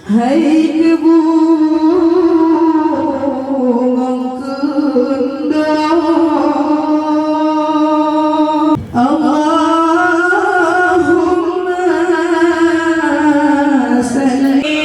Hai kebungang kendang Allahumma salli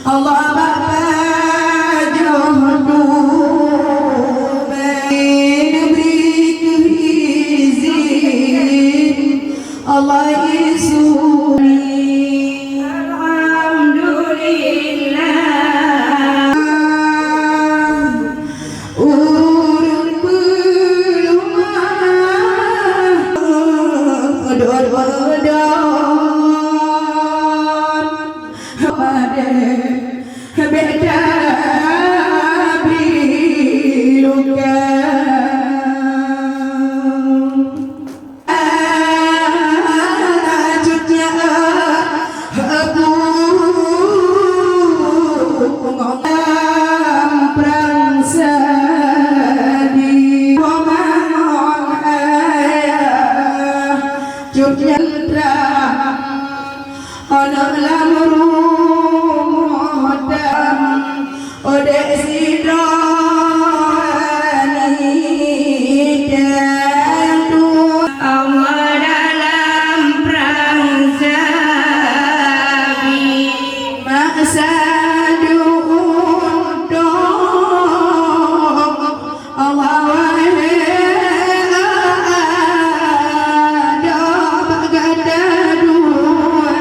Allah Bapa jodoh beri keizin Allah izuni Alhamdulillah urun pelumah beda biluka ajutnya aku ngomong prangsadi ngomong ayah jutnya anak lamru ode sidoni tentu Allah dalam prangsabi masa diundang Allah ada bagada dua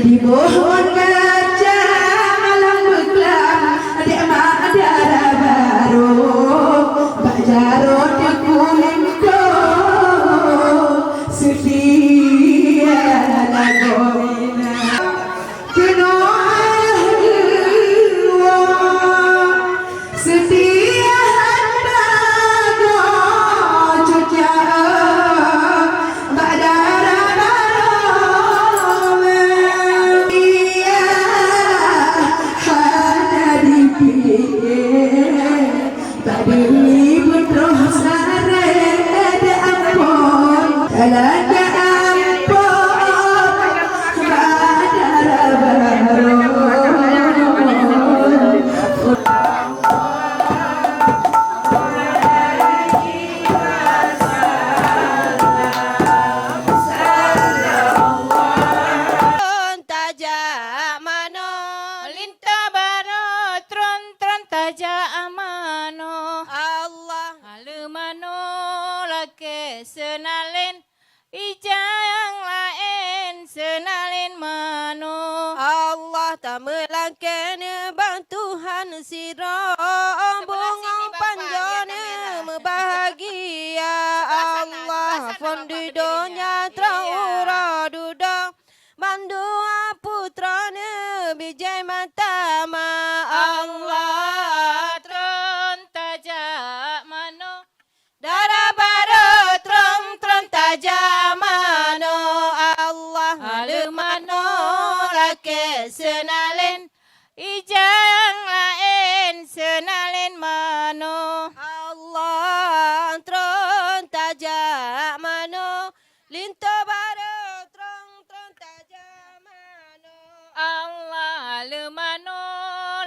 di pohon kaca malam beklam adik mak ada baru Pak Jarod di kuning setia lagoina kena setia hamba cuca tadi putroh sare ada ampun talaga ampun badara baru senalin ija yang lain senalin mano Allah tak melangkana bang Tuhan siro bunga panjana bahagia Allah fondi donya traura duda mandua putrana bijay matama Allah senalin ijang lain senalin mano Allah tron tajak mano linto baru tron tajak mano Allah lemano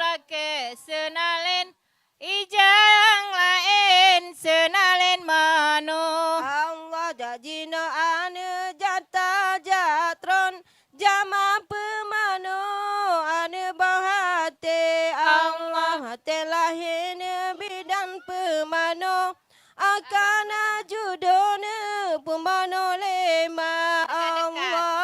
lake senalin ijang lain senalin mano Allah jajino ane jata jatron jama pemano ane bahate Allah telahin bidan pemano akana judone pemano lema Allah